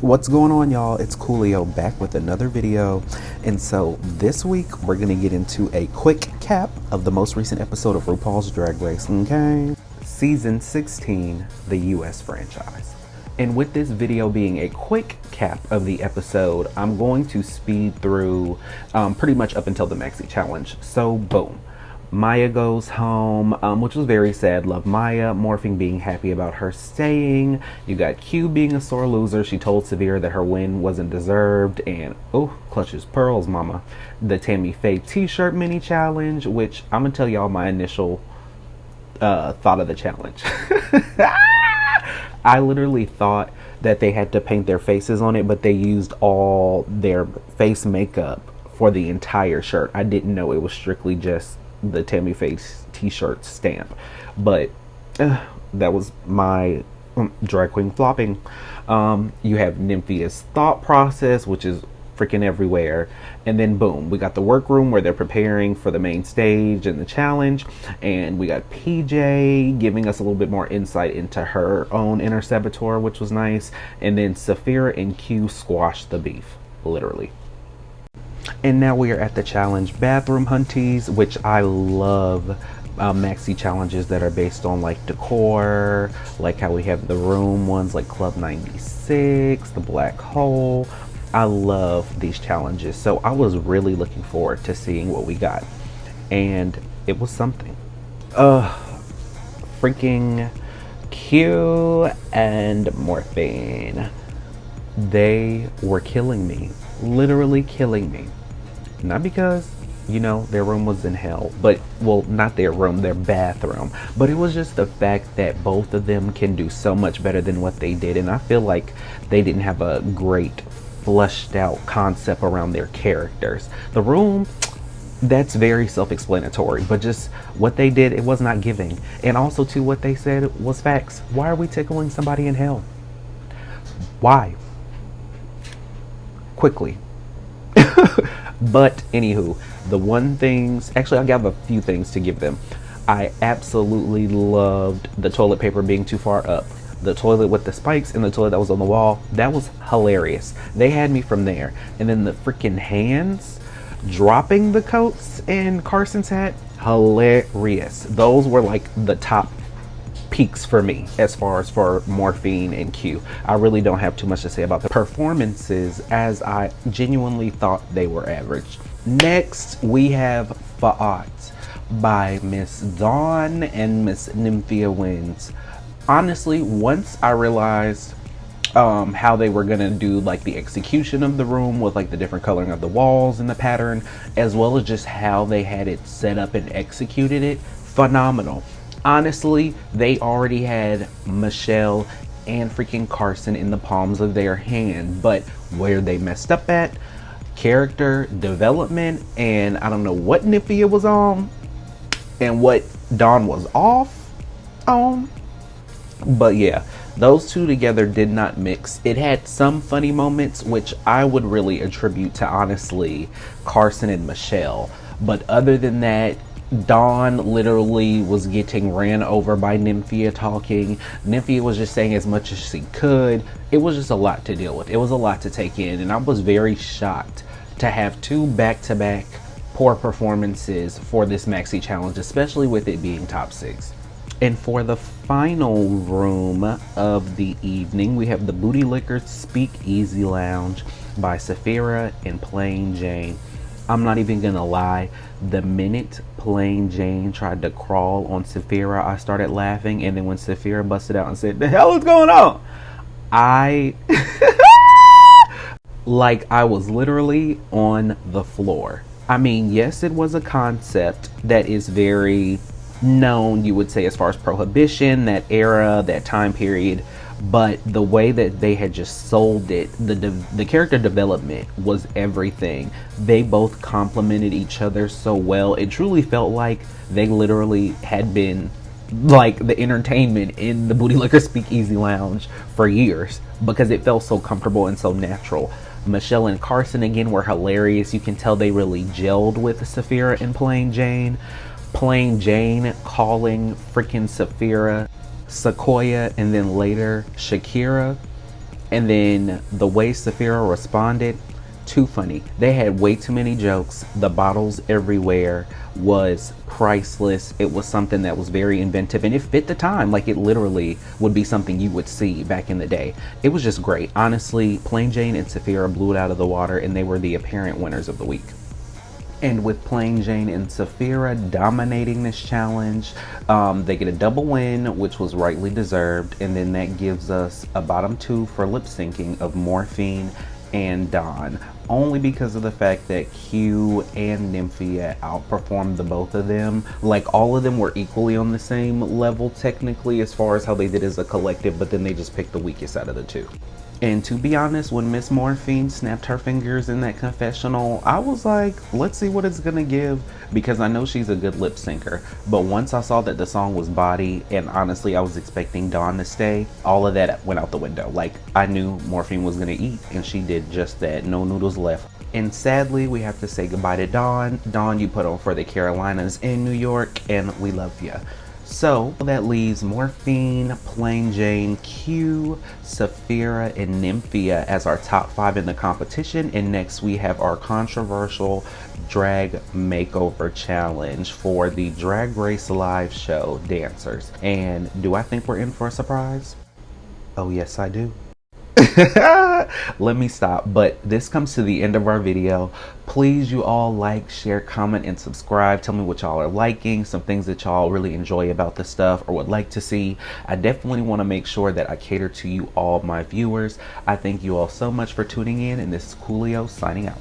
What's going on, y'all? It's Coolio back with another video. And so this week we're gonna get into a quick cap of the most recent episode of RuPaul's Drag Race, okay? Season 16, the US franchise. And with this video being a quick cap of the episode, I'm going to speed through pretty much up until the Maxi Challenge. So boom. Maya goes home, which was very sad. Love Maya. Morphing being happy about her staying. You got Q being a sore loser. She told Severe that her win wasn't deserved. And, oh, clutches pearls, mama. The Tammy Faye t-shirt mini challenge, which I'm going to tell y'all my initial thought of the challenge. I literally thought that they had to paint their faces on it, but they used all their face makeup for the entire shirt. I didn't know it was strictly just the Tammy Faye t-shirt stamp, but that was my drag queen flopping. You have Nymphia's thought process, which is freaking everywhere, and then boom, we got the workroom where they're preparing for the main stage and the challenge, and we got PJ giving us a little bit more insight into her own inner saboteur, which was nice, and then Saphira and Q squashed the beef, literally. And now we are at the challenge bathroom hunties, which I love. Maxi challenges that are based on like decor, like how we have the room ones like Club 96, the black hole. I love these challenges, so I was really looking forward to seeing what we got, and it was something. Freaking Q and Morphine, they were killing me, literally killing me. Not because, you know, their room was in hell, but, well, not their room, their bathroom, but it was just the fact that both of them can do so much better than what they did, and I feel like they didn't have a great fleshed out concept around their characters. The room, that's very self-explanatory, but just what they did, it was not giving. And also too, what they said was facts. Why are we tickling somebody in hell? Why? Quickly. But anywho, the one things, actually I got a few things to give them. I absolutely loved the toilet paper being too far up. The toilet with the spikes and the toilet that was on the wall, that was hilarious. They had me from there. And then the freaking hands dropping the coats in Carson's hat, hilarious. Those were like the top peaks for me as far as for Morphine and Q. I really don't have too much to say about the performances, as I genuinely thought they were average. Next we have Fa'at by Miss Dawn and Miss Nymphia Wins. Honestly, once I realized how they were gonna do like the execution of the room with like the different coloring of the walls and the pattern, as well as just how they had it set up and executed it, phenomenal. Honestly, they already had Michelle and freaking Carson in the palms of their hand, but where they messed up at, character development, and I don't know what Nymphia was on and what Dawn was off on, but yeah, those two together did not mix. It had some funny moments, which I would really attribute to, honestly, Carson and Michelle, but other than that, Dawn literally was getting ran over by Nymphia talking. Nymphia was just saying as much as she could. It was just a lot to deal with. It was a lot to take in, and I was very shocked to have two back-to-back poor performances for this Maxi Challenge, especially with it being top 6. And for the final room of the evening, we have the Booty Lickers Speak Easy Lounge by Saphira and Plain Jane. I'm not even gonna lie, the minute Plain Jane tried to crawl on Saphira, I started laughing, and then when Saphira busted out and said, "The hell is going on?" I like, I was literally on the floor. I mean, yes, it was a concept that is very known, you would say, as far as prohibition, that era, that time period, but the way that they had just sold it, the character development was everything. They both complemented each other so well. It truly felt like they literally had been like the entertainment in the Booty Licker Speakeasy Lounge for years, because it felt so comfortable and so natural. Michelle and Carson again were hilarious. You can tell they really gelled with Saphira and Plain Jane. Plain Jane calling freaking Saphira Sequoia and then later Shakira And then the way Saphira responded, too funny. They had way too many jokes. The bottles everywhere was priceless. It was something that was very inventive and it fit the time. Like, it literally would be something you would see back in the day. It was just great. Honestly, Plain Jane and Saphira blew it out of the water and they were the apparent winners of the week. And with Plain Jane and Saphira dominating this challenge, they get a double win, which was rightly deserved. And then that gives us a bottom two for lip syncing of Morphine and Dawn, only because of the fact that Q and Nymphia outperformed the both of them. Like, all of them were equally on the same level technically as far as how they did as a collective, but then they just picked the weakest out of the two. And to be honest, when Miss Morphine snapped her fingers in that confessional, I was like, let's see what it's gonna give, because I know she's a good lip syncer. But once I saw that the song was Body, and honestly I was expecting Dawn to stay, all of that went out the window. Like, I knew Morphine was gonna eat, and she did just that. No noodles left. And sadly, we have to say goodbye to Dawn. Dawn, you put on for the Carolinas in New York, and we love you. So that leaves Morphine, Plain Jane, Q, Saphira, and Nymphia as our top 5 in the competition. And next we have our controversial drag makeover challenge for the Drag Race live show dancers. And do I think we're in for a surprise? Oh yes, I do. Let me stop. But this comes to the end of our video. Please, you all, like, share, comment, and subscribe. Tell me what y'all are liking, some things that y'all really enjoy about the stuff or would like to see. I definitely want to make sure that I cater to you all, my viewers. I thank you all so much for tuning in, and this is Coolio signing out.